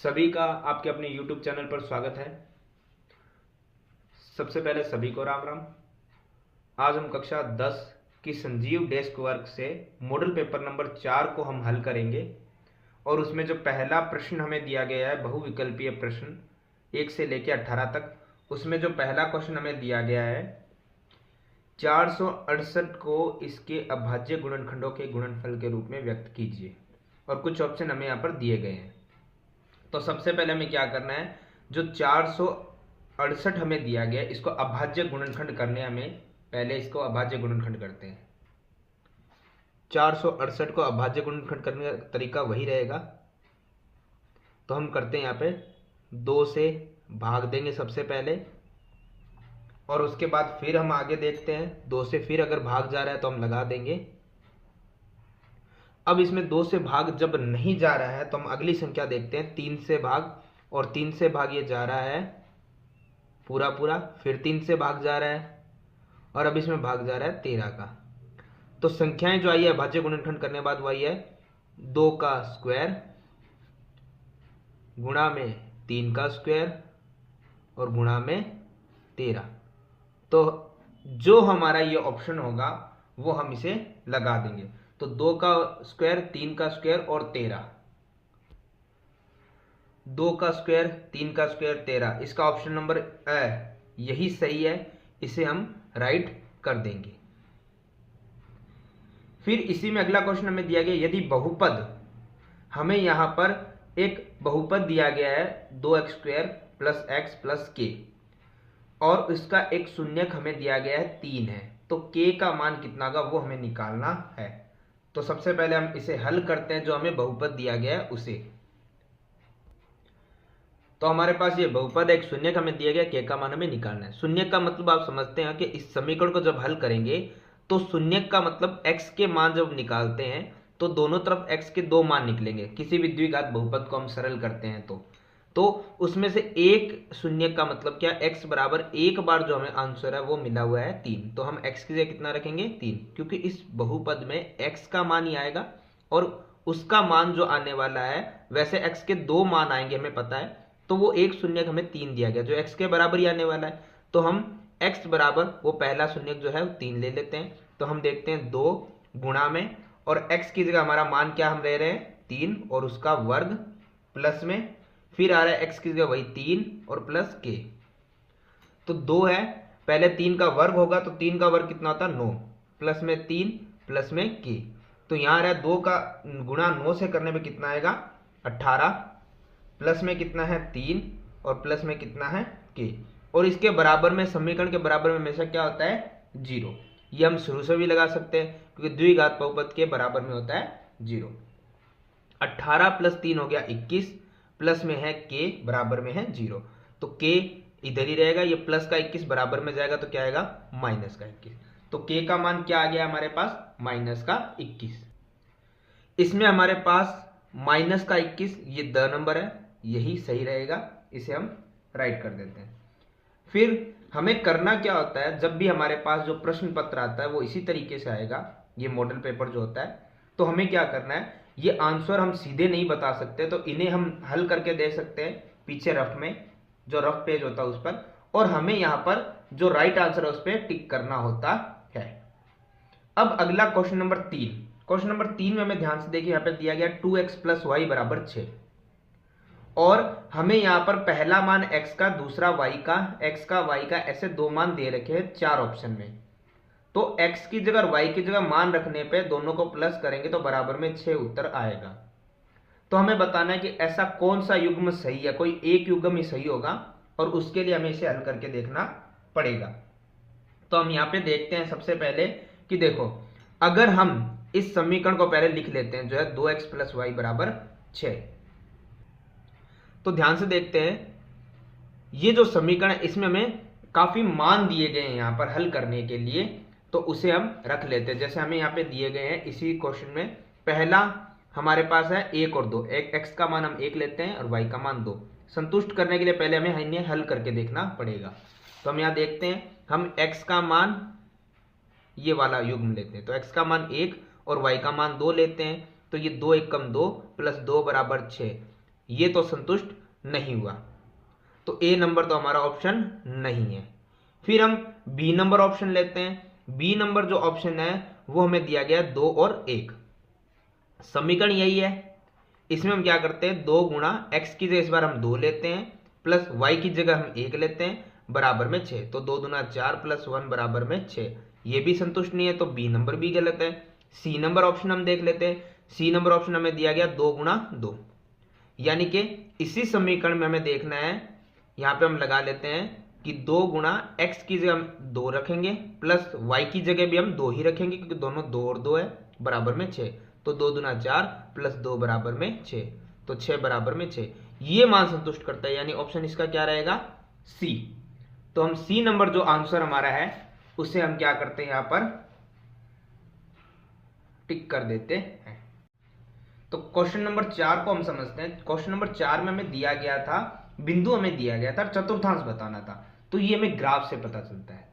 सभी का आपके अपने YouTube चैनल पर स्वागत है। सबसे पहले सभी को राम राम। आज हम कक्षा 10 की संजीव डेस्क वर्क से मॉडल पेपर नंबर 4 को हम हल करेंगे और उसमें जो पहला प्रश्न हमें दिया गया है बहुविकल्पीय प्रश्न 1 से लेकर 18 तक, उसमें जो पहला क्वेश्चन हमें दिया गया है 468 को इसके अभाज्य गुणनखंडों के गुणनफल के रूप में व्यक्त कीजिए और कुछ ऑप्शन हमें यहाँ पर दिए गए हैं। तो सबसे पहले हमें क्या करना है, जो 468 हमें दिया गया है इसको अभाज्य गुणनखंड करने, हमें पहले इसको अभाज्य गुणनखंड करते हैं। 468 को अभाज्य गुणनखंड करने का तरीका वही रहेगा। तो हम करते हैं यहाँ पे 2 से भाग देंगे सबसे पहले और उसके बाद फिर हम आगे देखते हैं 2 से फिर अगर भाग जा रहा है तो हम लगा देंगे। अब इसमें 2 से भाग जब नहीं जा रहा है तो हम अगली संख्या देखते हैं 3 से भाग, और 3 से भाग ये जा रहा है पूरा पूरा, फिर 3 से भाग जा रहा है और अब इसमें भाग जा रहा है 13 का। तो संख्याएं जो आई है अभाज्य गुणनखंड करने के बाद वही है 2 का स्क्वायर गुणा में 3 का स्क्वायर और गुणा में 13। तो जो हमारा ये ऑप्शन होगा वो हम इसे लगा देंगे। तो 2 का स्क्वायर 3 का स्क्वायर और 13, 2 का स्क्वायर 3 का स्क्वायर 13, इसका ऑप्शन नंबर यही सही है, इसे हम राइट कर देंगे। फिर इसी में अगला क्वेश्चन हमें दिया गया, यदि बहुपद, हमें यहां पर एक बहुपद दिया गया है 2x square plus x plus के और इसका एक शून्यक हमें दिया गया है 3 है, तो k का मान कितना होगा वो हमें निकालना है। तो सबसे पहले हम इसे हल करते हैं जो हमें बहुपद दिया गया है उसे। तो हमारे पास ये बहुपद एक शून्यक हमें दिया गया, k का मान हमें निकालना है। शून्यक का मतलब आप समझते हैं कि इस समीकरण को जब हल करेंगे तो शून्यक का मतलब x के मान जब निकालते हैं तो दोनों तरफ x के 2 मान निकलेंगे। किसी भी द्विघात बहुपद को हम सरल करते हैं तो उसमें से एक शून्यक का मतलब क्या, x बराबर एक बार जो हमें आंसर है वो मिला हुआ है 3, तो हम x की जगह कितना रखेंगे 3, क्योंकि इस बहुपद में x का मान ही आएगा और उसका मान जो आने वाला है वैसे x के 2 मान आएंगे हमें पता है, तो वो एक शून्यक हमें 3 दिया गया जो x के बराबर ही आने वाला है। तो हम x बराबर वो पहला शून्यक जो है वो 3 ले लेते हैं। तो हम देखते हैं 2 गुणा में और x की जगह हमारा मान क्या हम ले रहे हैं 3 और उसका वर्ग प्लस में फिर आ रहा है x की जगह वही 3 और प्लस k। तो 2 है, पहले 3 का वर्ग होगा तो 3 का वर्ग कितना होता है 9, प्लस में 3 प्लस में k। तो यहां आ रहा है 2 का गुणा 9 से करने में कितना आएगा 18, प्लस में कितना है 3 और प्लस में कितना है k। और इसके बराबर में, समीकरण के बराबर में हमेशा क्या होता है 0। ये हम शुरू से भी लगा सकते हैं क्योंकि द्विघात बहुपद के बराबर में होता है 0। 18 प्लस 3 हो गया 21, प्लस में है k बराबर में है 0, तो k इधर ही रहेगा, ये प्लस का 21 बराबर में जाएगा तो क्या आएगा माइनस का 21। तो k का मान क्या आ गया हमारे पास माइनस का 21। इसमें हमारे पास माइनस का 21 ये द नंबर है, यही सही रहेगा, इसे हम राइट कर देते हैं। फिर हमें करना क्या होता है, जब भी हमारे पास जो प्रश्न पत्र आता है वो इसी तरीके से आएगा, ये मॉडल पेपर जो होता है, तो हमें क्या करना है, ये आंसर हम सीधे नहीं बता सकते तो इन्हें हम हल करके दे सकते हैं पीछे रफ में, जो रफ पेज होता है उस पर, और हमें यहाँ पर जो राइट आंसर है उस पर टिक करना होता है। अब अगला क्वेश्चन नंबर 3। क्वेश्चन नंबर 3 में हमें ध्यान से देखिए, यहाँ पे दिया गया 2x प्लस वाई बराबर 6 और हमें यहाँ पर पहला मान x का, दूसरा y का, x का y का, ऐसे 2 मान दे रखे हैं 4 ऑप्शन में। तो x की जगह y की जगह मान रखने पे दोनों को प्लस करेंगे तो बराबर में 6 उत्तर आएगा। तो हमें बताना है कि ऐसा कौन सा युग्म सही है, कोई एक युग्म ही सही होगा और उसके लिए हमें इसे हल करके देखना पड़ेगा। तो हम यहाँ पे देखते हैं सबसे पहले कि देखो, अगर हम इस समीकरण को पहले लिख लेते हैं जो है 2x प्लस वाई बराबर 6, तो ध्यान से देखते हैं ये जो समीकरण है इसमें हमें काफी मान दिए गए हैं यहाँ पर हल करने के लिए, तो उसे हम रख लेते हैं। जैसे हमें यहाँ पे दिए गए हैं इसी क्वेश्चन में, पहला हमारे पास है 1 और 2, x का मान हम 1 लेते हैं और y का मान 2। संतुष्ट करने के लिए पहले हमें इन्हें हल करके देखना पड़ेगा। तो हम यहाँ देखते हैं, हम x का मान ये वाला युग्म लेते हैं, तो x का मान 1 और y का मान 2 लेते हैं, तो ये 2 1 कम 2 प्लस 2 बराबर 6। ये तो संतुष्ट नहीं हुआ, तो ए नंबर तो हमारा ऑप्शन नहीं है। फिर हम बी नंबर ऑप्शन लेते हैं। बी नंबर जो ऑप्शन है वो हमें दिया गया 2 और 1। समीकरण यही है, इसमें हम क्या करते हैं, 2 गुणा एक्स की जगह इस बार हम 2 लेते हैं, प्लस वाई की जगह हम 1 लेते हैं, बराबर में 6। तो 2 दूना 4 प्लस 1 बराबर में 6। ये भी संतुष्ट नहीं है, तो बी नंबर भी गलत है। सी नंबर ऑप्शन हम देख लेते हैं। सी नंबर ऑप्शन हमें दिया गया 2 गुणा 2, यानी कि इसी समीकरण में हमें देखना है, यहां पे हम लगा लेते हैं कि 2 गुणा एक्स की जगह हम 2 रखेंगे, प्लस वाई की जगह भी हम 2 ही रखेंगे, क्योंकि दोनों 2 और 2 है, बराबर में 6। तो 2 दूना 4 प्लस 2 बराबर में 6, तो 6 बराबर में 6। ये मान संतुष्ट करता है, यानी ऑप्शन इसका क्या रहेगा, सी। तो हम सी नंबर जो आंसर हमारा है उसे हम क्या करते हैं, यहां पर टिक कर देते हैं। तो क्वेश्चन नंबर 4 को हम समझते हैं। क्वेश्चन नंबर 4 में हमें दिया गया था, बिंदु हमें दिया गया था, चतुर्थांश बताना था। तो ये हमें ग्राफ से पता चलता है।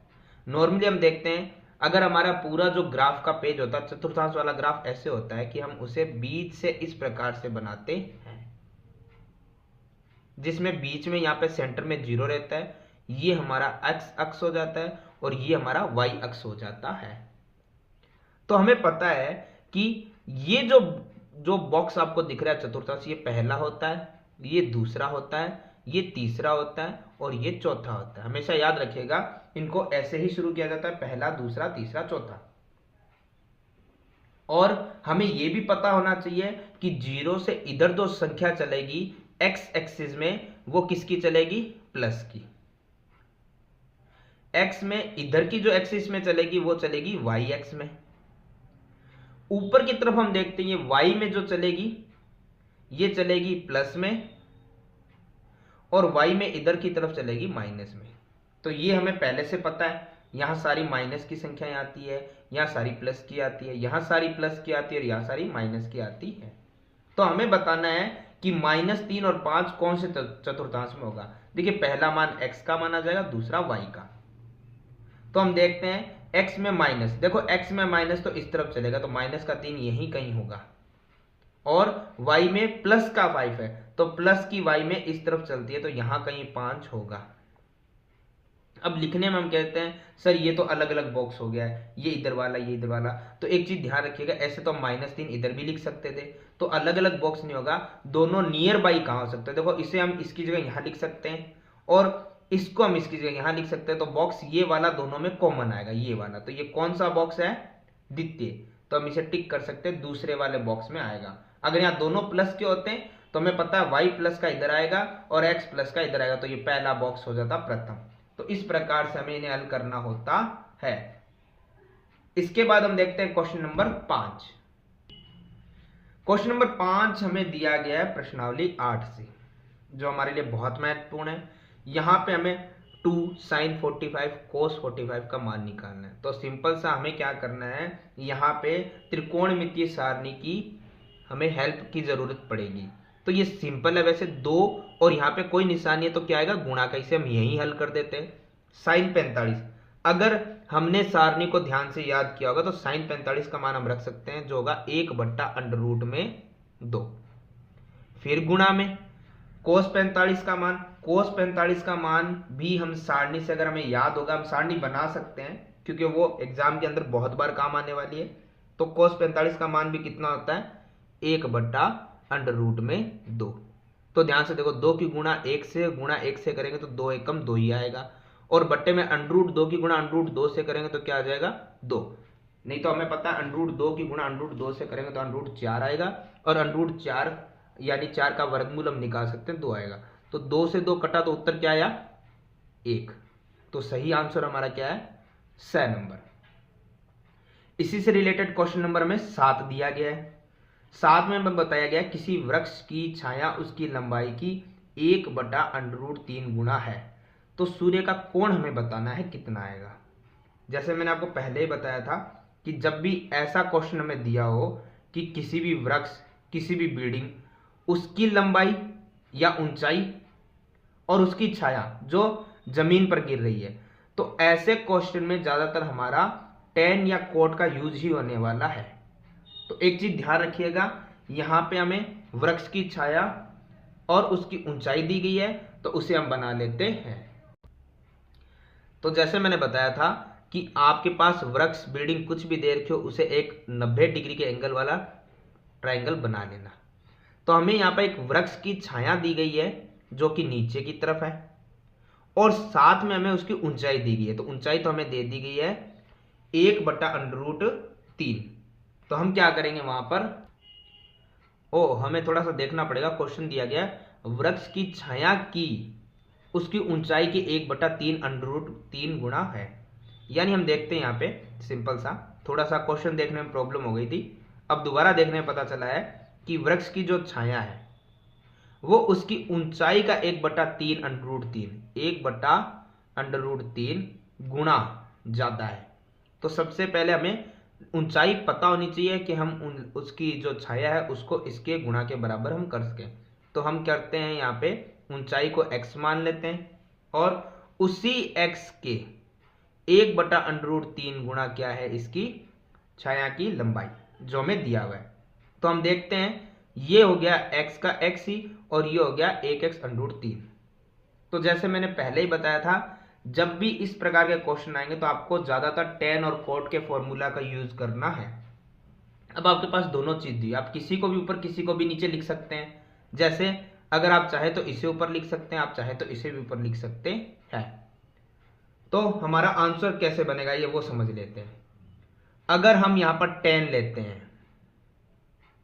नॉर्मली हम देखते हैं, अगर हमारा पूरा जो ग्राफ का पेज होता है, चतुर्थांश वाला ग्राफ ऐसे होता है कि हम उसे बीच से इस प्रकार से बनाते हैं, जिसमें बीच में यहाँ पे सेंटर में 0 रहता है। ये हमारा एक्स अक्ष हो जाता है और ये हमारा वाई अक्ष हो जाता है। तो हमें पता है कि ये जो जो बॉक्स आपको दिख रहा है चतुर्थांश, ये पहला होता है, ये दूसरा होता है, ये तीसरा होता है और ये चौथा होता है। हमेशा याद रखिएगा, इनको ऐसे ही शुरू किया जाता है, पहला, दूसरा, तीसरा, चौथा। और हमें यह भी पता होना चाहिए कि 0 से इधर जो संख्या चलेगी एक्स एक्सिस में, वो किसकी चलेगी, प्लस की। एक्स में इधर की जो एक्सिस में चलेगी वो चलेगी वाई एक्स में। ऊपर की तरफ हम देखते हैं, वाई में जो चलेगी ये चलेगी प्लस में, और वाई में इधर की तरफ चलेगी माइनस में। तो ये हमें पहले से पता है, यहां सारी माइनस की संख्याएं आती है, यहां सारी प्लस की आती है, यहां सारी प्लस की आती है और यहां सारी माइनस की आती है। तो हमें बताना है कि -3 और 5 कौन से चतुर्थांश में होगा। देखिए, पहला मान x का माना जाएगा, दूसरा y का। तो हम देखते हैं x में माइनस, देखो x में माइनस तो इस तरफ चलेगा, तो -3 यहीं कहीं होगा। और y में प्लस का 5 है, तो प्लस की y में इस तरफ चलती है, तो यहां कहीं 5 होगा। अब लिखने में हम कहते हैं सर ये तो अलग अलग बॉक्स हो गया है, ये इधर वाला, ये इधर वाला। तो एक चीज ध्यान रखिएगा, ऐसे तो हम -3 इधर भी लिख सकते थे, तो अलग अलग बॉक्स नहीं होगा, दोनों नियर बाई कहां हो सकते हैं। देखो, इसे हम इसकी जगह यहां लिख सकते हैं और इसको हम इसकी जगह यहां लिख सकते हैं, तो बॉक्स ये वाला दोनों में कॉमन आएगा, ये वाला। तो ये कौन सा बॉक्स है, द्वितीय। तो हम इसे टिक कर सकते हैं, दूसरे वाले बॉक्स में आएगा। अगर यहाँ दोनों प्लस के होते हैं तो हमें पता है y प्लस का इधर आएगा और x प्लस का इधर आएगा, तो ये पहला बॉक्स हो जाता प्रथम। तो इस प्रकार से हमें इन्हें हल करना होता है। इसके बाद हम देखते हैं क्वेश्चन नंबर 5। क्वेश्चन नंबर 5 हमें दिया गया है प्रश्नावली 8 से, जो हमारे लिए बहुत महत्वपूर्ण है। यहां पे हमें 2 sin 45 cos 45 का मान निकालना है। तो सिंपल सा हमें क्या करना है, यहां पे त्रिकोणमितीय सारणी की हमें हेल्प की जरूरत पड़ेगी। तो ये सिंपल है वैसे, 2 और यहाँ पे कोई निशान नहीं है, तो क्या आएगा, गुणा का। इसे हम यही हल कर देते हैं। sin 45, अगर हमने सारणी को ध्यान से याद किया होगा तो sin 45 का मान हम रख सकते हैं, जो होगा 1/√2। फिर गुणा में cos 45 का मान, cos 45 का मान भी हम सारणी से, अगर हमें याद होगा, हम सारणी बना सकते हैं, क्योंकि वो एग्जाम के अंदर बहुत बार काम आने वाली है। तो cos 45 का मान भी कितना होता है, 1/√2। तो ध्यान से देखो, 2 की गुणा 1 से करेंगे तो 2 एकम 2 ही आएगा, और बट्टे में √2 की गुणा √2 से करेंगे तो क्या आ जाएगा, 2। नहीं तो हमें पता है √2 की गुणा √2 से करेंगे तो √4 आएगा, और √4 यानी 4 का वर्गमूल हम निकाल सकते हैं, 2 आएगा। तो 2 से 2 कटा तो उत्तर क्या आया, 1। तो सही आंसर हमारा क्या है, स नंबर। इसी से रिलेटेड क्वेश्चन नंबर में 7 दिया गया है। 7 में बताया गया किसी वृक्ष की छाया उसकी लंबाई की 1/√3 गुना है, तो सूर्य का कोण हमें बताना है कितना आएगा। जैसे मैंने आपको पहले ही बताया था कि जब भी ऐसा क्वेश्चन हमें दिया हो कि किसी भी वृक्ष, किसी भी बिल्डिंग, उसकी लंबाई या ऊंचाई और उसकी छाया जो जमीन पर गिर रही है, तो ऐसे क्वेश्चन में ज्यादातर हमारा tan या कोट का यूज ही होने वाला है। तो एक चीज ध्यान रखिएगा, यहां पे हमें वृक्ष की छाया और उसकी ऊंचाई दी गई है, तो उसे हम बना लेते हैं। तो जैसे मैंने बताया था कि आपके पास वृक्ष, बिल्डिंग कुछ भी दे रखी हो, उसे एक 90 डिग्री के एंगल वाला ट्राइंगल बना लेना। तो हमें यहाँ पर एक वृक्ष की छाया दी गई है जो कि नीचे की तरफ है, और साथ में हमें उसकी ऊंचाई दी गई है। तो ऊंचाई तो हमें दे दी गई है 1/√3। तो हम क्या करेंगे वहां पर, हमें थोड़ा सा देखना पड़ेगा। क्वेश्चन दिया गया वृक्ष की छाया की उसकी ऊंचाई के 1/3 गुना है। यानी हम देखते हैं यहाँ पे सिंपल सा, थोड़ा सा क्वेश्चन देखने में प्रॉब्लम हो गई थी, अब दोबारा देखने में पता चला है कि वृक्ष की जो छाया है वो उसकी ऊंचाई का 1/3 गुना ज्यादा है। तो सबसे पहले हमें ऊंचाई पता होनी चाहिए कि हम उसकी जो छाया है उसको इसके गुणा के बराबर हम कर सकें। तो हम करते हैं यहाँ पे ऊंचाई को x मान लेते हैं, और उसी x के 1/√3 गुणा क्या है इसकी छाया की लंबाई जो हमें दिया हुआ है। तो हम देखते हैं ये हो गया x का x ही, और ये हो गया 1x√3। तो जैसे मैंने पहले ही बताया था, जब भी इस प्रकार के क्वेश्चन आएंगे तो आपको ज्यादातर tan और cot के फॉर्मूला का यूज करना है। अब आपके पास दोनों चीज दी, आप किसी को भी ऊपर किसी को भी नीचे लिख सकते हैं। जैसे अगर आप चाहे तो इसे ऊपर लिख सकते हैं, आप चाहे तो इसे भी ऊपर लिख सकते हैं। तो हमारा आंसर कैसे बनेगा ये वो समझ लेते हैं। अगर हम यहां पर tan लेते हैं,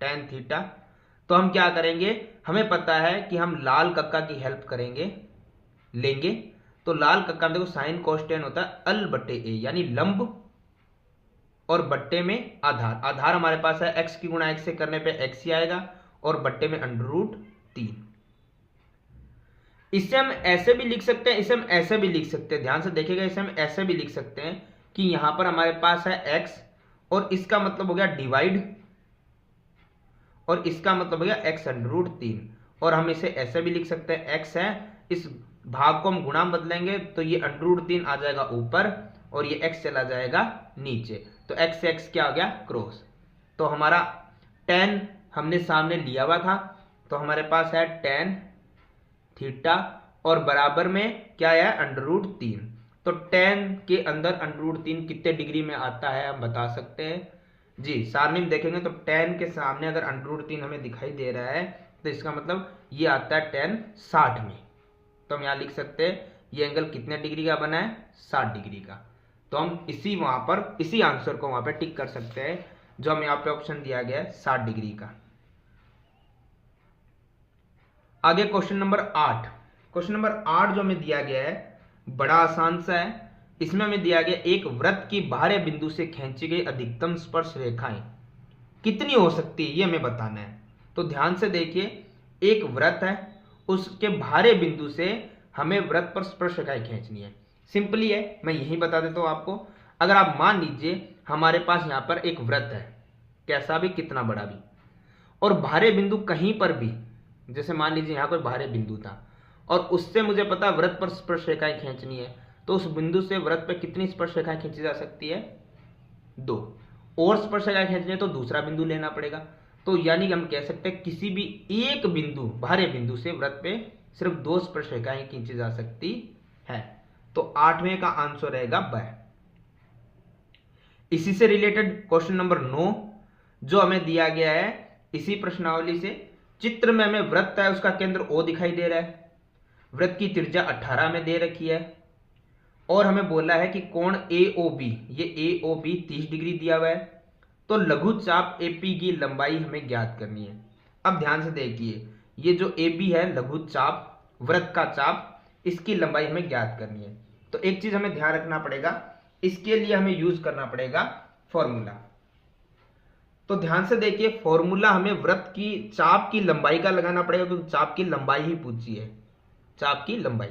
tan थीटा, तो हम क्या करेंगे, हमें पता है कि हम लाल कक्का की हेल्प लेंगे। तो लाल कक्का में देखो साइन cos tan होता है l/a, यानी लंब और बट्टे में आधार। आधार हमारे पास है x की गुणा x से करने पे x ही आएगा, और बट्टे में √3। इसे हम ऐसे भी लिख सकते हैं, इसे हम ऐसे भी लिख सकते हैं, ध्यान से देखिएगा, इसे हम ऐसे भी लिख सकते हैं कि यहां पर हमारे पास है x, और इसका मतलब हो गया डिवाइड, और इसका मतलब हो गया x√3। और हम इसे ऐसे भी लिख सकते हैं, x है, इस भाग को हम गुणा में बदलेंगे तो ये √3 आ जाएगा ऊपर, और ये x चला जाएगा नीचे। तो x से x क्या हो गया, क्रॉस। तो हमारा tan हमने सामने लिया हुआ था, तो हमारे पास है tan थीटा, और बराबर में क्या है, √3। तो tan के अंदर √3 कितने डिग्री में आता है हम बता सकते हैं जी। सारणी में देखेंगे तो tan के सामने अगर √3 हमें दिखाई दे रहा है तो इसका मतलब ये आता है tan 60 में। तो हम यहां लिख सकते हैं ये एंगल कितने डिग्री का बना है, 60 डिग्री का। तो हम इसी आंसर को वहां पर टिक कर सकते हैं जो हमें यहाँ पे ऑप्शन दिया गया है 60 डिग्री का। आगे क्वेश्चन नंबर 8। क्वेश्चन नंबर 8 जो हमें दिया गया है बड़ा आसान सा है। इसमें हमें दिया गया एक वृत्त की बाहरी बिंदु से खींची गई अधिकतम स्पर्श रेखाएं कितनी हो सकती है ये हमें बताना है। तो ध्यान से देखिए, एक वृत्त है, उसके बाहरी बिंदु से हमें वृत्त पर स्पर्श रेखाएं खींचनी है। सिंपली है, मैं यही बता देता हूं आपको। अगर आप मान लीजिए हमारे पास यहां पर एक वृत्त है, कैसा भी कितना बड़ा भी, और बाहरी बिंदु कहीं पर भी, जैसे मान लीजिए यहां कोई बाहरी बिंदु था और उससे मुझे पता वृत्त पर स्पर्श रेखाएं खींचनी है, तो उस बिंदु से वृत्त पर कितनी स्पर्श रेखाएं खींची जा सकती है, 2। और स्पर्श रेखाएं खींचनी है तो दूसरा बिंदु लेना पड़ेगा। तो यानी कि हम कह सकते हैं किसी भी एक बिंदु, बाहरी बिंदु से वृत्त पे सिर्फ 2 स्पर्श रेखाएं खींची जा सकती है। तो 8वें का आंसर रहेगा ब। इसी से रिलेटेड क्वेश्चन नंबर 9 जो हमें दिया गया है इसी प्रश्नावली से। चित्र में हमें वृत्त है, उसका केंद्र O दिखाई दे रहा है, वृत्त की त्रिज्या 18 में दे रखी है, और हमें बोला है कि कोण AOB, ये AOB 30 डिग्री दिया हुआ है। तो लघु चाप AP की लंबाई हमें ज्ञात करनी है। अब ध्यान से देखिए, ये जो AB है लघु चाप, वृत्त का चाप, इसकी लंबाई हमें ज्ञात करनी है। तो एक चीज हमें ध्यान रखना पड़ेगा, इसके लिए हमें यूज करना पड़ेगा फॉर्मूला। तो ध्यान से देखिए, फॉर्मूला हमें वृत्त की चाप की लंबाई का लगाना पड़ेगा, क्योंकि चाप की लंबाई ही पूछी है, चाप की लंबाई।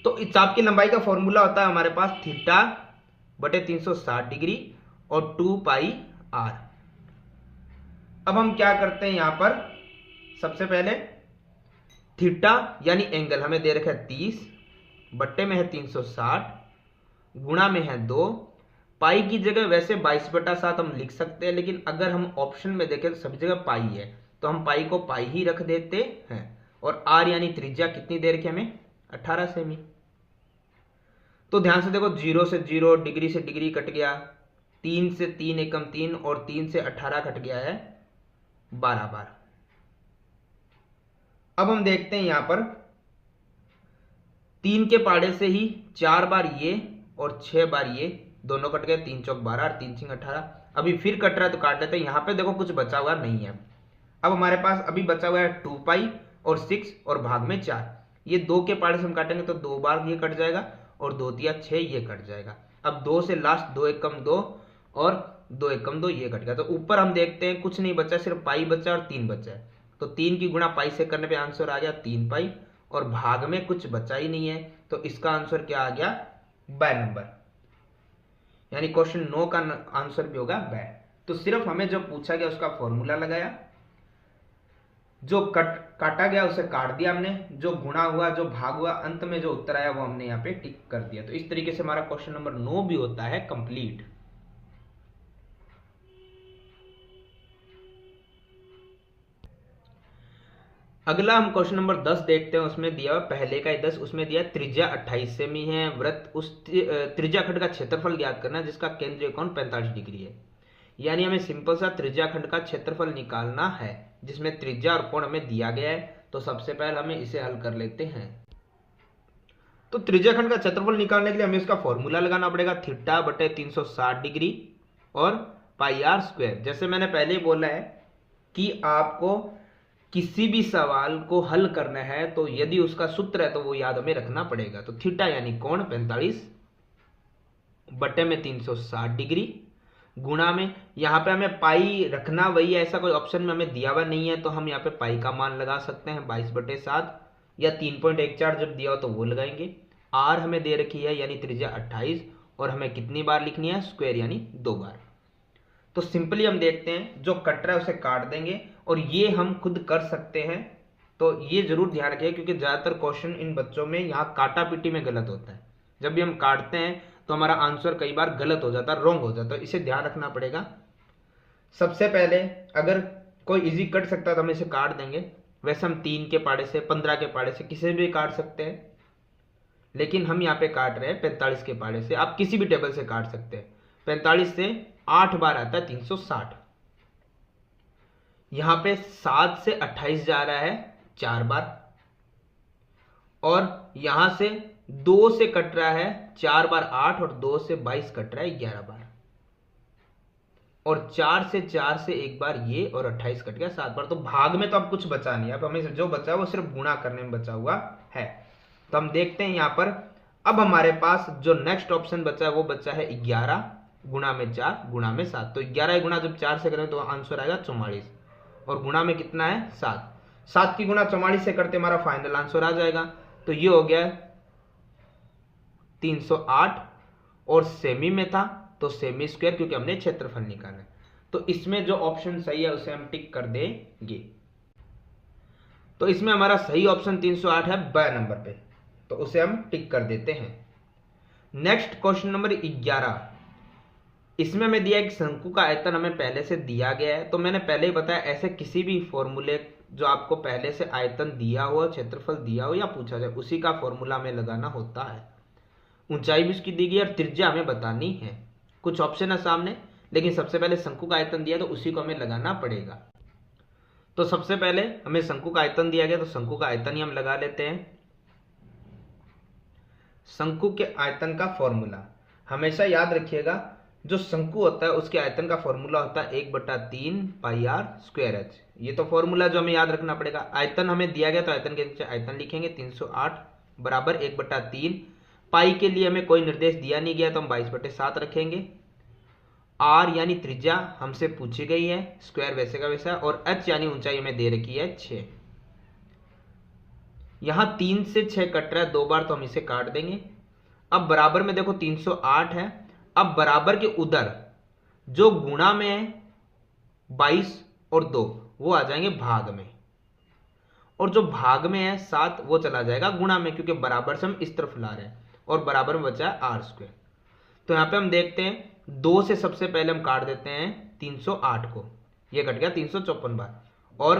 तो इस चाप की लंबाई का फॉर्मूला होता है हमारे पास θ/360 डिग्री और 2πr। अब हम क्या करते हैं यहां पर, सबसे पहले थीटा यानी एंगल हमें दे रखा है 30, बट्टे में है 360, गुणा में है 2, पाई की जगह वैसे 22/7 हम लिख सकते हैं, लेकिन अगर हम ऑप्शन में देखें तो सभी जगह पाई है, तो हम पाई को पाई ही रख देते हैं। और आर यानी त्रिज्या कितनी देर की हमें 18 सेमी। तो ध्यान से देखो 0 से 0, डिग्री से डिग्री कट गया, 3 से 3 एकम 3 और 3 से 18 कट गया है 12 बार। अब हम देखते हैं यहां पर 3 के पाड़े से ही 4 बार ये और 6 बार ये दोनों कट गए, 3 चौक 12 और 3 6 18। अभी फिर कट रहा है तो काट लेते हैं। यहां पे देखो कुछ बचा हुआ नहीं है। अब हमारे पास अभी बचा हुआ है 2 पाई और 6 और भाग में 4। ये 2 के पाड़े से हम काटेंगे तो 2 बार ये कट जाएगा और 2 तिया 6 ये कट जाएगा। अब 2 से लास्ट 2 एकम 2 और 2 एकम 2 ये कट गया। तो ऊपर हम देखते हैं कुछ नहीं बचा, सिर्फ पाई बचा और 3 बचा है। तो 3 की गुणा पाई से करने पे आंसर आ गया 3 पाई और भाग में कुछ बचा ही नहीं है। तो इसका आंसर क्या आ गया, बाय नंबर, यानी क्वेश्चन 9 का आंसर भी होगा बाय। तो सिर्फ हमें जो पूछा गया उसका फॉर्मूला लगाया, जो काटा गया उसे काट दिया हमने, जो गुणा हुआ जो भाग हुआ अंत में जो उत्तर आया वो हमने यहाँ पे टिक कर दिया। तो इस तरीके से हमारा क्वेश्चन नंबर 9 भी होता है कंप्लीट। अगला हम क्वेश्चन नंबर 10 देखते हैं। उसमें दिया हुआ पहले का ही 10, उसमें दिया त्रिज्या 28 सेमी है, वृत्त उस त्रिज्या खंड का क्षेत्रफल ज्ञात करना है जिसका केंद्रीय कोण 45 डिग्री है। यानी हमें सिंपल सा त्रिज्या खंड का क्षेत्रफल निकालना है जिसमें त्रिज्या और कोण हमें दिया गया है। तो सबसे पहले हमें इसे हल कर लेते हैं। तो त्रिज्या खंड का क्षेत्रफल निकालने के लिए हमें इसका फॉर्मूला लगाना पड़ेगा, थीटा बटे 360 डिग्री और पाई आर स्क्वायर। जैसे मैंने पहले बोला है कि आपको किसी भी सवाल को हल करना है तो यदि उसका सूत्र है तो वो याद हमें रखना पड़ेगा। तो थीटा यानी कोण 45 बटे में 360 डिग्री गुणा में, यहाँ पे हमें पाई रखना वही है, ऐसा कोई ऑप्शन में हमें दिया हुआ नहीं है तो हम यहाँ पे पाई का मान लगा सकते हैं 22/7 या 3.14 जब दिया हो तो वो लगाएंगे। आर हमें दे रखी है यानी त्रिज्या 28 और हमें कितनी बार लिखनी है, स्क्वायर यानी 2 बार। तो सिंपली हम देखते हैं जो कट रहा है उसे काट देंगे और ये हम खुद कर सकते हैं। तो ये जरूर ध्यान रखिए क्योंकि ज्यादातर क्वेश्चन इन बच्चों में यहाँ काटा पीटी में गलत होता है। जब भी हम काटते हैं तो हमारा आंसर कई बार गलत हो जाता है, रॉन्ग हो जाता है, इसे ध्यान रखना पड़ेगा। सबसे पहले अगर कोई इजी कट सकता है तो हम इसे काट देंगे। वैसे हम 3 के पाड़े से 15 के पाड़े से किसी भी काट सकते हैं, लेकिन हम यहाँ पे काट रहे हैं 45 के पाड़े से। आप किसी भी टेबल से काट सकते हैं। 45 से 8 बार आता है 360। यहां पे 7 से 28 जा रहा है 4 बार और यहां से 2 से कट रहा है 4 बार 8 और 2 से 22 कट रहा है 11 बार और 4 से 4 से एक बार ये और 28 कट गया 7 बार। तो भाग में तो अब कुछ बचा नहीं है, अब हमें जो बचा है वो सिर्फ गुणा करने में बचा हुआ है। तो हम देखते हैं यहां पर अब हमारे पास जो नेक्स्ट ऑप्शन बचा है वो बचा है 11 गुणा में 4 गुणा में 7। तो 11 गुणा जब 4 से करें तो आंसर आएगा 44 और गुणा में कितना है 7। 7 की गुणा 44 से करते हमारा फाइनल आंसर आ जाएगा। तो ये हो गया 308 और सेमी में था तो सेमी स्क्वायर क्योंकि हमने क्षेत्रफल निकाला है। तो इसमें जो ऑप्शन सही है उसे हम टिक कर देंगे। तो इसमें हमारा सही ऑप्शन 308 है बाय नंबर पे, तो उसे हम टिक कर देते हैं। नेक्स्ट क्वेश्चन नंबर 11, इसमें हमें दिया है कि शंकु का आयतन हमें पहले से दिया गया है। तो मैंने पहले ही बताया ऐसे किसी भी फॉर्मूले जो आपको पहले से आयतन दिया हो, क्षेत्रफल दिया हो या पूछा जाए उसी का फॉर्मूला हमें लगाना होता है। ऊंचाई भी उसकी दी गई और त्रिज्या हमें बतानी है। कुछ ऑप्शन है सामने, लेकिन सबसे पहले शंकु का आयतन दिया तो उसी को हमें लगाना पड़ेगा। तो सबसे पहले हमें शंकु का आयतन दिया गया तो शंकु का आयतन ही हम लगा लेते हैं। शंकु के आयतन का फॉर्मूला हमेशा याद रखिएगा, जो शंकु होता है उसके आयतन का फॉर्मूला होता है 1/3 पाई आर स्क्वायर एच। ये तो फॉर्मूला जो हमें याद रखना पड़ेगा। आयतन हमें दिया गया तो आयतन के नीचे आयतन लिखेंगे 308 बराबर 1/3। पाई के लिए हमें कोई निर्देश दिया नहीं गया तो हम 22/7 रखेंगे। आर यानी त्रिज्या हमसे पूछी गई है, स्क्वायर वैसे का वैसा, और एच यानी ऊंचाई हमें दे रखी है 6। यहां 3 से 6 कट रहा है 2 बार तो हम इसे काट देंगे। अब बराबर में देखो 308 है। अब बराबर के उधर जो गुणा में है 22 और 2 वो आ जाएंगे भाग में, और जो भाग में है 7 वो चला जाएगा गुणा में क्योंकि बराबर से हम इस तरफ ला रहे हैं और बराबर में बचा है आर स्क्वायर। तो यहां पे हम देखते हैं 2 से सबसे पहले हम काट देते हैं 308 को, ये कट गया 354 बार और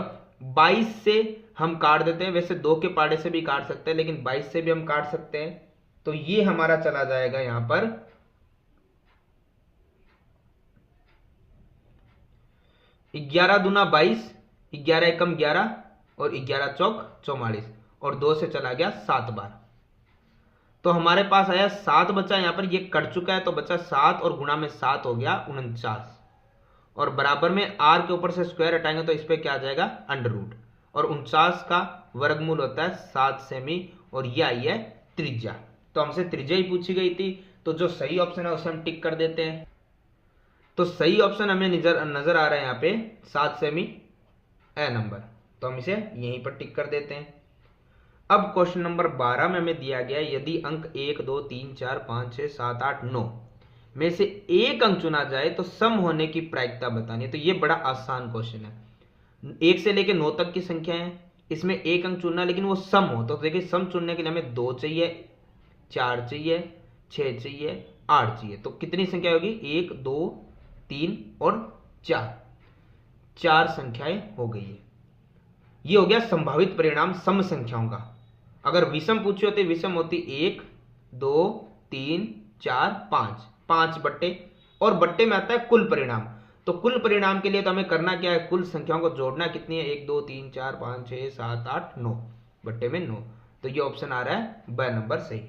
22 से हम काट देते हैं, वैसे 2 के पाड़े से भी काट सकते हैं लेकिन 22 से भी हम काट सकते हैं। तो ये हमारा चला जाएगा यहां पर 11 दूना 22, 11 एकम 11 और 11 चौक 44 और 2 से चला गया 7 बार। तो हमारे पास आया 7 बचा, यहां पर ये कट चुका है तो बचा 7 और गुणा में 7 हो गया 49 और बराबर में r के ऊपर से स्क्वायर हटाएंगे तो इस पे क्या आ जाएगा अंडर रूट और 49 का वर्गमूल होता है 7 सेमी और ये आई है त्रिज्या। तो हमसे त्रिज्या ही पूछी गई थी तो जो सही ऑप्शन है उसे हम टिक कर देते हैं। तो सही ऑप्शन हमें नजर आ रहा है यहाँ पे 7 सेमी ए नंबर, तो हम इसे यहीं पर टिक कर देते हैं। अब क्वेश्चन नंबर 12 में हमें दिया गया है यदि अंक 1 2 3 4 5 6 7 8 9 में से एक अंक चुना जाए तो सम होने की प्रायिकता बतानी है। तो ये बड़ा आसान क्वेश्चन है, 1 से लेकर 9 तक की संख्या है, इसमें एक अंक चुनना लेकिन वो सम हो। तो देखिए सम चुनने के लिए हमें 2 चाहिए, 4 चाहिए, 6 चाहिए, 8 चाहिए। तो कितनी संख्या होगी 1 2 3 और 4 संख्याएं हो गई है। ये हो गया संभावित परिणाम सम संख्याओं का। अगर विषम पूछी होती विषम होती 1 2 3 4 5 बट्टे और बट्टे में आता है कुल परिणाम। तो कुल परिणाम के लिए तो हमें करना क्या है, कुल संख्याओं को जोड़ना कितनी है 1 2 3 4 5 6 7 8 9 बट्टे में 9। तो ये ऑप्शन आ रहा है ब नंबर सही।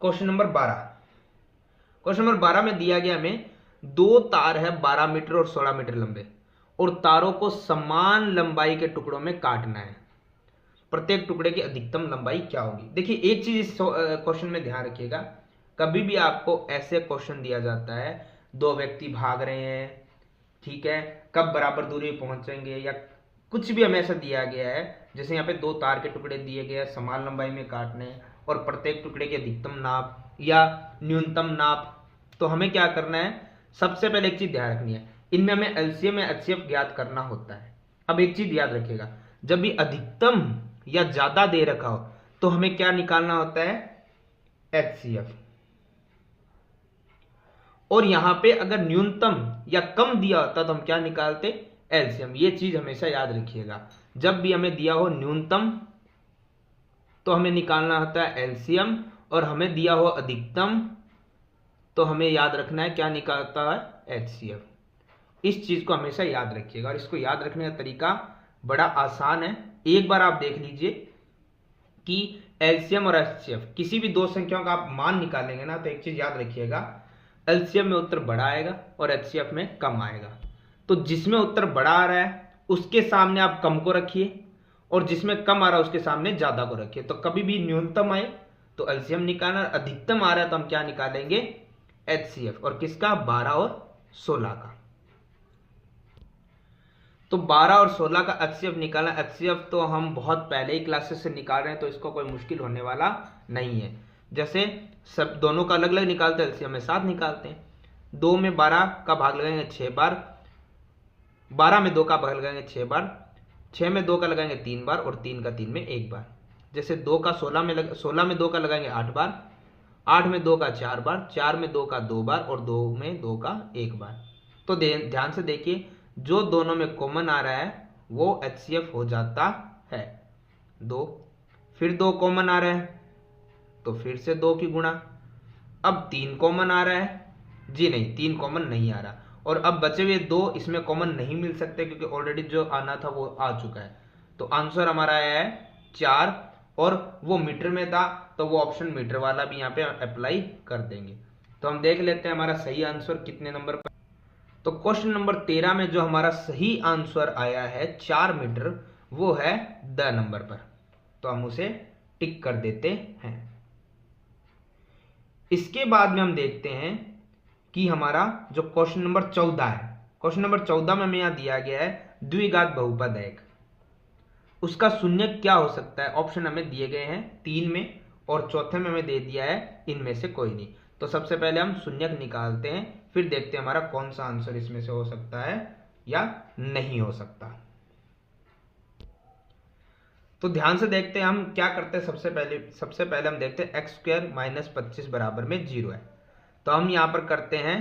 क्वेश्चन नंबर 12 में दिया गया हमें 2 तार है 12 मीटर और 16 मीटर लंबे और तारों को समान लंबाई के टुकड़ों में काटना है। प्रत्येक टुकड़े की अधिकतम लंबाई क्या होगी। देखिए एक चीज इस क्वेश्चन में ध्यान रखिएगा, कभी भी आपको ऐसे क्वेश्चन दिया जाता है 2 व्यक्ति भाग रहे हैं, ठीक है, कब बराबर दूरी पहुंचेंगे या कुछ भी हमें ऐसा दिया गया है, जैसे यहाँ पे 2 तार के टुकड़े दिए गए हैं समान लंबाई में काटने और प्रत्येक टुकड़े की अधिकतम नाप या न्यूनतम नाप। तो हमें क्या करना है, सबसे पहले एक चीज ध्यान रखनी है, इनमें हमें एलसीएम या एचसीएफ ज्ञात करना होता है। अब एक चीज याद रखिएगा, जब भी अधिकतम या ज्यादा दे रखा हो तो हमें क्या निकालना होता है एचसीएफ, और यहां पे अगर न्यूनतम या कम दिया होता तो हम क्या निकालते एलसीएम। ये चीज हमेशा याद रखिएगा, जब भी हमें दिया हो न्यूनतम तो हमें निकालना होता है एलसीएम और हमें दिया हो अधिकतम तो हमें याद रखना है क्या निकालता है एचसीएफ। इस चीज को हमेशा याद रखिएगा और इसको याद रखने का तरीका बड़ा आसान है। एक बार आप देख लीजिए कि एलसीएम और एचसीएफ किसी भी 2 संख्याओं का आप मान निकालेंगे ना, तो एक चीज याद रखिएगा, एलसीएम में उत्तर बड़ा आएगा और एचसीएफ में कम आएगा। तो जिसमें उत्तर बड़ा आ रहा है उसके सामने आप कम को रखिए और जिसमें कम आ रहा है उसके सामने ज्यादा को रखिए। तो कभी भी न्यूनतम आए तो एलसीएम निकालना, अधिकतम आ रहा है तो हम क्या निकालेंगे एचसीएफ, और किसका 12 और 16 का। तो 12 और 16 का एचसीएफ निकालना, एचसीएफ तो हम बहुत पहले ही क्लासेस से निकाल रहे हैं तो इसको कोई मुश्किल होने वाला नहीं है। जैसे सब दोनों का अलग अलग निकालते हैं, एलसीएम में 7 निकालते हैं, 2 में 12 का भाग लगाएंगे 6 बार, 12 में 2 का भाग लगाएंगे 6 बार, 6 में 2 का लगाएंगे 3 बार और 3 का 3 में 1 बार। जैसे 2 का 16 में 2 का लगाएंगे 8 बार, 8 में 2 का 4 बार, 4 में 2 का 2 बार और 2 में 2 का 1 बार। तो ध्यान से देखिए, जो दोनों में कॉमन आ रहा है वो एचसीएफ हो जाता है 2, फिर 2 कॉमन आ रहा है तो फिर से 2 की गुणा। अब 3 कॉमन आ रहा है, जी नहीं 3 कॉमन नहीं आ रहा, और अब बचे हुए 2 इसमें कॉमन नहीं मिल सकते क्योंकि ऑलरेडी जो आना था वो आ चुका है। तो आंसर हमारा आया है 4 और वो मीटर में था तो वो ऑप्शन मीटर वाला भी यहाँ पे अप्लाई कर देंगे। तो हम देख लेते हैं हमारा सही आंसर कितने नंबर पर। तो क्वेश्चन नंबर 13 में जो हमारा सही आंसर आया है 4 मीटर, वो है द नंबर पर, तो हम उसे टिक कर देते हैं। इसके बाद में हम देखते हैं कि हमारा जो क्वेश्चन नंबर 14 है, क्वेश्चन नंबर 14 में हमें यहां दिया गया है द्विघात बहुपद एक, उसका शून्य क्या हो सकता है। ऑप्शन हमें दिए गए हैं 3 में और चौथे में हमें दे दिया है इनमें से कोई नहीं। तो सबसे पहले हम शून्यक निकालते हैं, फिर देखते हैं हमारा कौन सा आंसर इसमें से हो सकता है या नहीं हो सकता। तो ध्यान से देखते हैं हम क्या करते हैं। सबसे पहले हम देखते हैं x² - 25 बराबर में 0 है, तो हम यहां पर करते हैं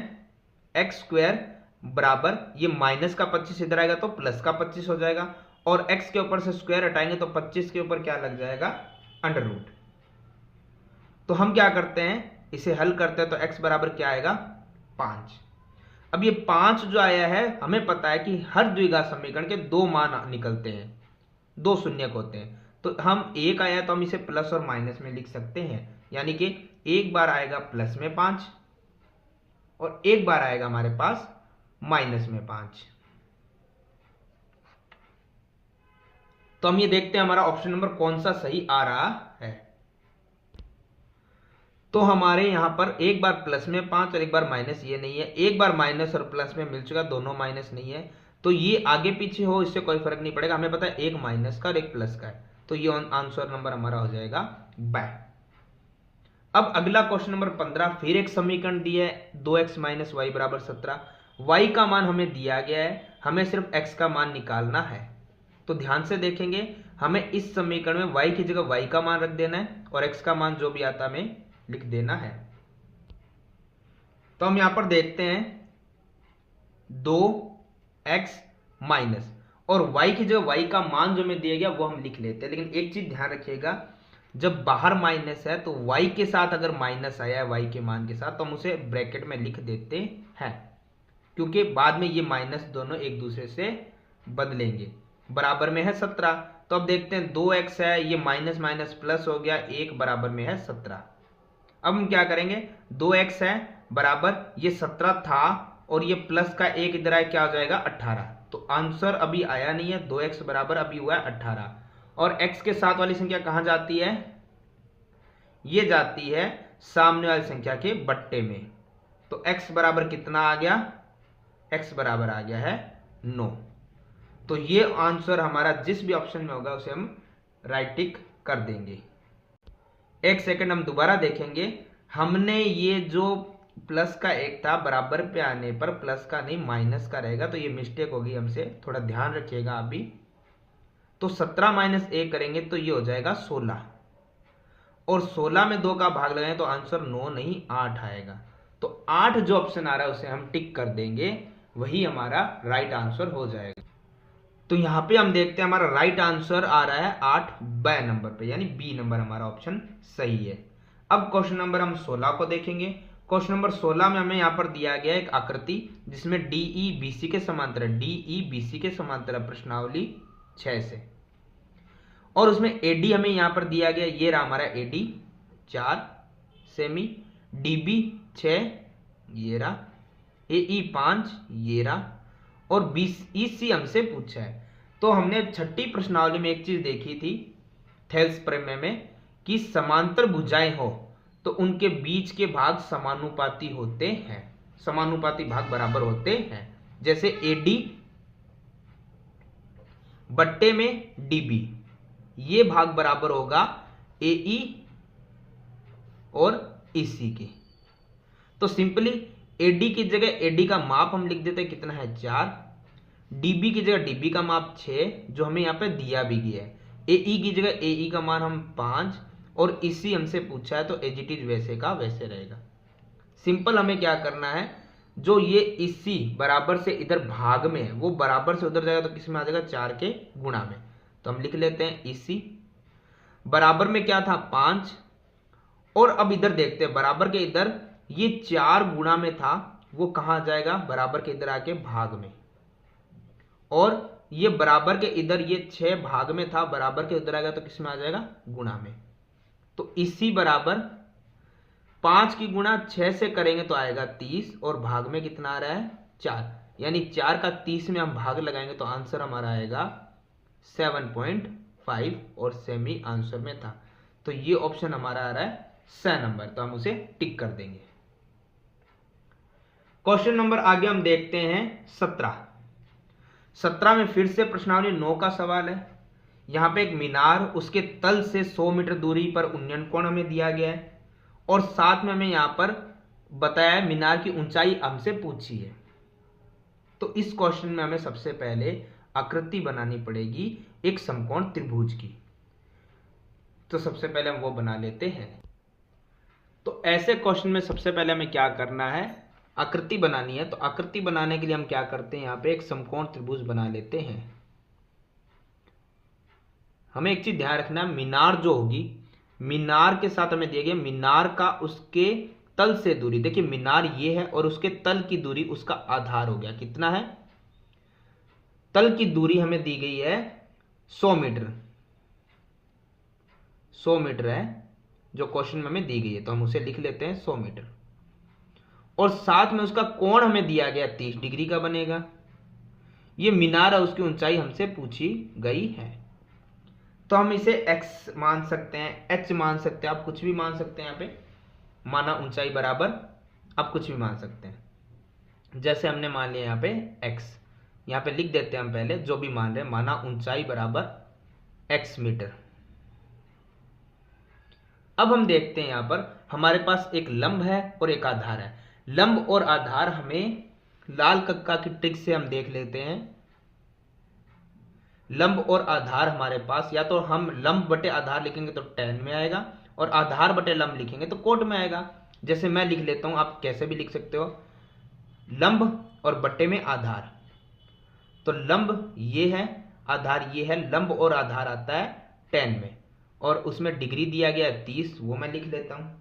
x² बराबर ये माइनस का 25 इधर आएगा तो प्लस का 25 हो जाएगा, और x के ऊपर से स्क्वायर हटाएंगे तो 25 के ऊपर क्या लग जाएगा, अंडर रूट। तो हम क्या करते हैं, इसे हल करते हैं तो x बराबर क्या आएगा, 5। अब ये 5 जो आया है, हमें पता है कि हर द्विघात समीकरण के 2 मान निकलते हैं, 2 शून्यक होते हैं। तो हम एक आया तो हम इसे प्लस और माइनस में लिख सकते हैं, यानी कि एक बार आएगा प्लस में 5 और एक बार आएगा हमारे पास माइनस में 5। तो हम ये देखते हैं हमारा ऑप्शन नंबर कौन सा सही आ रहा है। तो हमारे यहां पर एक बार प्लस में 5 और एक बार माइनस, ये नहीं है, एक बार माइनस और प्लस में मिल चुका, दोनों माइनस नहीं है, तो ये आगे पीछे हो इससे कोई फर्क नहीं पड़ेगा, हमें पता है एक माइनस का और एक प्लस का है, तो ये आंसर नंबर हमारा हो जाएगा बाय। अब अगला क्वेश्चन नंबर 15, फिर एक समीकरण दिया है 2x माइनस वाई बराबर 17। y का मान हमें दिया गया है, हमें सिर्फ x का मान निकालना है। तो ध्यान से देखेंगे, हमें इस समीकरण में y की जगह y का मान रख देना है और x का मान जो भी आता हमें लिख देना है। तो हम यहां पर देखते हैं 2x माइनस और y की जगह y का मान जो हमें दिया गया वो हम लिख लेते हैं, लेकिन एक चीज ध्यान रखिएगा, जब बाहर माइनस है तो y के साथ अगर माइनस आया है y के मान के साथ तो हम उसे ब्रैकेट में लिख देते हैं, क्योंकि बाद में ये माइनस दोनों एक दूसरे से बदलेंगे। बराबर में है 17, तो अब देखते हैं 2x है, ये माइनस माइनस प्लस हो गया, एक बराबर में है 17। अब हम क्या करेंगे, 2x है बराबर ये 17 था और ये प्लस का एक इधर आया, क्या हो जाएगा 18। तो आंसर अभी आया नहीं है, 2x बराबर अभी हुआ है 18। और x के साथ वाली संख्या कहां जाती है, ये जाती है सामने वाली संख्या के बट्टे में। तो x बराबर कितना आ गया, x बराबर आ गया है 9। तो ये आंसर हमारा जिस भी ऑप्शन में होगा उसे हम राइट टिक कर देंगे। एक सेकंड हम दोबारा देखेंगे, हमने ये जो प्लस का एक था बराबर पे आने पर प्लस का नहीं माइनस का रहेगा, तो ये मिस्टेक होगी हमसे, थोड़ा ध्यान रखिएगा अभी। तो 17 माइनस 1 करेंगे तो ये हो जाएगा 16, और 16 में 2 का भाग लगाएं तो आंसर 9 नहीं 8 आएगा। तो 8 जो ऑप्शन आ रहा है उसे हम टिक कर देंगे, वही हमारा राइट आंसर हो जाएगा। तो यहां पे हम देखते हैं हमारा राइट आंसर आ रहा है 8 बाय नंबर पे, यानी बी नंबर हमारा ऑप्शन सही है। अब क्वेश्चन नंबर हम 16 को देखेंगे। क्वेश्चन नंबर 16 में हमें यहां पर दिया गया एक आकृति जिसमें डीई बीसी के समांतर है, डीई बीसी के समांतर है, प्रश्नावली 6 से, और उसमें एडी हमें यहां पर दिया गया, ये रहा हमारा एडी 4 सेमी, डीबी 6 ये रहा, एई 5 ये रहा, और बीसी हमसे पूछा है। तो हमने छठी प्रश्नावली में एक चीज देखी थी थेल्स प्रमेय में कि समांतर भुजाएं हो तो उनके बीच के भाग समानुपाती होते हैं, समानुपाती भाग बराबर होते हैं। जैसे एडी बट्टे में डीबी, ये भाग बराबर होगा एई और ईसी के। तो सिंपली एडी की जगह एडी का माप हम लिख देते हैं, कितना है 4, डीबी की जगह डीबी का माप 6 जो हमें यहाँ पे दिया भी गया है, एई की जगह एई का मान हम 5, और ईसी हमसे पूछा है तो एज इट इज वैसे का वैसे रहेगा। सिंपल हमें क्या करना है, जो ये ईसी बराबर से इधर भाग में है वो बराबर से उधर जाएगा तो किस में आ जाएगा 4 के गुणा में। तो हम लिख लेते हैं ईसी बराबर में क्या था 5, और अब इधर देखते हैं बराबर के इधर ये 4 गुणा में था, वो कहां जाएगा बराबर के इधर आके भाग में, और ये बराबर के इधर ये 6 भाग में था, बराबर के उधर आएगा तो किस में आ जाएगा गुणा में। तो इसी बराबर 5 की गुणा 6 से करेंगे तो आएगा 30, और भाग में कितना आ रहा है 4, यानी 4 का 30 में हम भाग लगाएंगे तो आंसर हमारा आएगा 7.5, और सेमी आंसर में था। तो ये ऑप्शन हमारा आ रहा है 6 नंबर, तो हम उसे टिक कर देंगे। क्वेश्चन नंबर आगे हम देखते हैं 17 में फिर से प्रश्नावली 9 का सवाल है। यहां पे एक मीनार, उसके तल से 100 मीटर दूरी पर उन्नयन कोण हमें दिया गया है, और साथ में हमें यहां पर बताया है मीनार की ऊंचाई हमसे पूछी है। तो इस क्वेश्चन में हमें सबसे पहले आकृति बनानी पड़ेगी एक समकोण त्रिभुज की। तो सबसे पहले हम वो बना लेते हैं। तो ऐसे क्वेश्चन में सबसे पहले हमें क्या करना है, आकृति बनानी है, तो आकृति बनाने के लिए हम क्या करते हैं, यहाँ पे एक समकोण त्रिभुज बना लेते हैं। हमें एक चीज ध्यान रखना है, मीनार जो होगी, मीनार के साथ हमें दिया गया मीनार का उसके तल से दूरी, देखिए मीनार ये है और उसके तल की दूरी उसका आधार हो गया, कितना है, तल की दूरी हमें दी गई है 100 मीटर, 100 मीटर है जो क्वेश्चन में हमें दी गई है, तो हम उसे लिख लेते हैं 100 मीटर। और साथ में उसका कोण हमें दिया गया 30 डिग्री का बनेगा। ये मीनार है, उसकी ऊंचाई हमसे पूछी गई है, तो हम इसे x मान सकते हैं, h मान सकते हैं, आप कुछ भी मान सकते हैं। यहाँ पे माना ऊंचाई बराबर, आप कुछ भी मान सकते हैं। जैसे हमने मान लिया यहाँ पे x, यहाँ पे लिख देते हैं हम पहले जो भी मान रहे हैं, माना ऊंचाई बराबर x मीटर। अब हम देखते हैं यहाँ पर हमारे पास एक लंब है और एक आधार है। लंब और आधार हमें लाल कक्का की ट्रिक से हम देख लेते हैं। लंब और आधार हमारे पास, या तो हम लंब बटे आधार लिखेंगे तो tan में आएगा, और आधार बटे लंब लिखेंगे तो कोट में आएगा। जैसे मैं लिख लेता हूं, आप कैसे भी लिख सकते हो, लंब और बटे में आधार, तो लंब ये है, आधार ये है, लंब और आधार आता है tan में, और उसमें डिग्री दिया गया है 30, वो मैं लिख लेता हूं।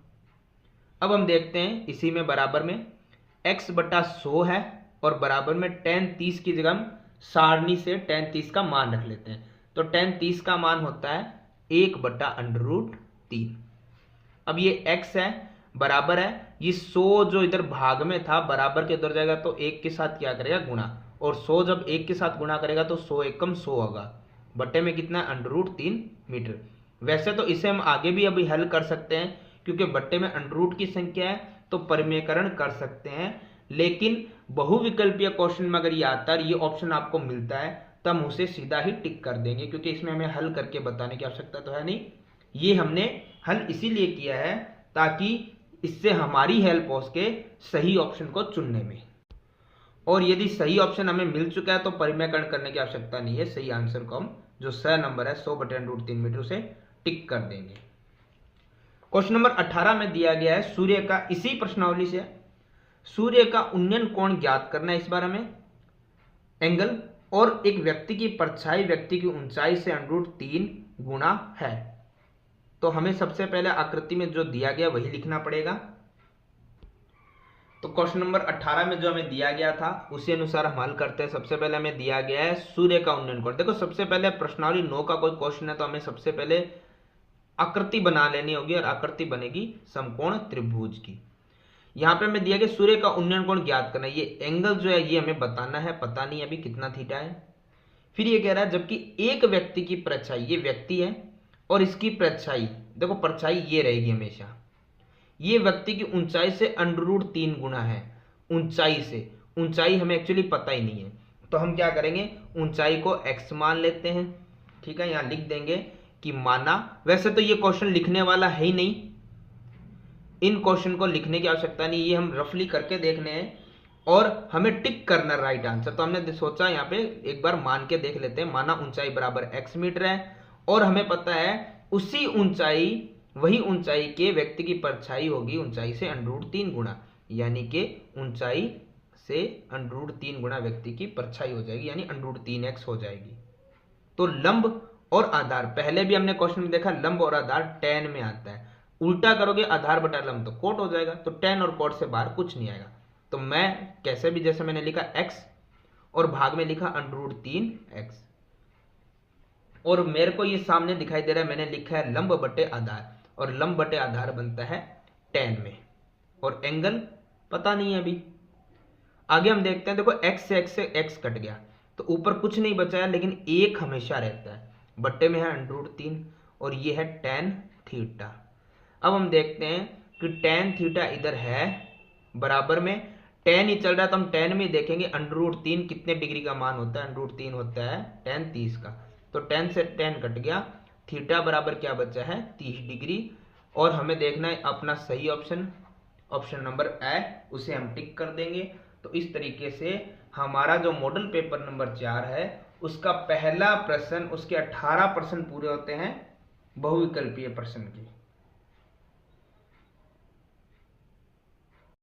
अब हम देखते हैं इसी में बराबर में x बटा 100 है, और बराबर में tan 30 की जगह हम सारणी से tan 30 का मान रख लेते हैं, तो tan 30 का मान होता है 1 बटा √3। अब ये x है, बराबर है, ये 100 जो इधर भाग में था बराबर के उधर जाएगा तो 1 के साथ क्या करेगा, गुणा, और 100 जब 1 के साथ गुणा करेगा तो 100 एकम 100 होगा, बटे में कितना है, √3 मीटर। वैसे तो इसे हम आगे भी अभी हल कर सकते हैं, क्योंकि बट्टे में अंडर की संख्या है तो परिमेयकरण कर सकते हैं, लेकिन बहुविकल्पीय क्वेश्चन में अगर ये आता है, ये ऑप्शन आपको मिलता है, तो हम उसे सीधा ही टिक कर देंगे, क्योंकि इसमें हमें हल करके बताने की आवश्यकता तो है नहीं। ये हमने हल इसीलिए किया है ताकि इससे हमारी हेल्प हो सके सही ऑप्शन को चुनने में, और यदि सही ऑप्शन हमें मिल चुका है तो परिमेयकरण करने की आवश्यकता नहीं है। सही आंसर को हम जो सही नंबर है 100 बटे √3 मीटर से टिक कर देंगे। क्वेश्चन नंबर 18 में दिया गया है सूर्य का, इसी प्रश्नावली से सूर्य का उन्नयन कोण ज्ञात करना है। इस बार हमें एंगल और एक व्यक्ति की परछाई व्यक्ति की ऊंचाई से √3 गुना है, तो हमें सबसे पहले आकृति में जो दिया गया वही लिखना पड़ेगा। तो क्वेश्चन नंबर 18 में जो हमें दिया गया था उसी अनुसार हम हल करते हैं। सबसे पहले हमें दिया गया है सूर्य का उन्नयन कोण। देखो सबसे पहले प्रश्नावली 9 का कोई क्वेश्चन है तो हमें सबसे पहले आकृति बना लेनी होगी, और आकृति बनेगी समकोण त्रिभुज की। यहाँ पे हमें दिया गया सूर्य का उन्नयन कोण ज्ञात करना है। ये एंगल जो है ये हमें बताना है, पता नहीं अभी कितना थीटा है। फिर ये कह रहा है जबकि एक व्यक्ति की परछाई, ये व्यक्ति है और इसकी परछाई, देखो परछाई ये रहेगी हमेशा, ये व्यक्ति की ऊंचाई से √3 गुना है। ऊंचाई से, ऊंचाई हमें एक्चुअली पता ही नहीं है, तो हम क्या करेंगे, ऊंचाई को x मान लेते हैं। ठीक है, यहां लिख देंगे कि माना, वैसे तो ये क्वेश्चन लिखने वाला है ही नहीं, इन क्वेश्चन को लिखने की आवश्यकता नहीं, ये हम रफली करके देखने हैं और हमें टिक करना राइट आंसर। तो हमने सोचा यहाँ पे एक बार मान के देख लेते हैं। माना ऊंचाई बराबर x मीटर है, और हमें पता है उसी ऊंचाई, वही ऊंचाई के व्यक्ति की परछाई होगी ऊंचाई से √3 गुना, यानी कि ऊंचाई से √3 गुना व्यक्ति की परछाई हो जाएगी, यानी √3x हो जाएगी। तो लंब और आधार, पहले भी हमने क्वेश्चन में देखा लंब और आधार tan में आता है, उल्टा करोगे आधार बटा लंब तो कोट हो जाएगा, तो tan और कोट से बाहर कुछ नहीं आएगा। तो मैं कैसे भी, जैसे मैंने लिखा x और भाग में लिखा √3x, और मेरे को ये सामने दिखाई दे रहा है, मैंने लिखा है लंब बटे आधार, और लंब बटे आधार बनता है tan में, और एंगल पता नहीं है अभी। आगे हम देखते हैं, देखो x से x कट गया तो ऊपर कुछ नहीं बचा है, लेकिन एक हमेशा रहता है, बट्टे में है √3 और ये है tan थीटा। अब हम देखते हैं कि tan थीटा इधर है, बराबर में tan ही चल रहा है तो हम tan में देखेंगे √3 कितने डिग्री का मान होता है, √3 होता है tan 30 का, तो tan से tan कट गया, थीटा बराबर क्या बचा है 30 डिग्री। और हमें देखना है अपना सही ऑप्शन, ऑप्शन नंबर ए, उसे हम टिक कर देंगे। तो इस तरीके से हमारा जो मॉडल पेपर नंबर 4 है उसका पहला प्रश्न, उसके 18 प्रश्न पूरे होते हैं बहुविकल्पीय प्रश्न के।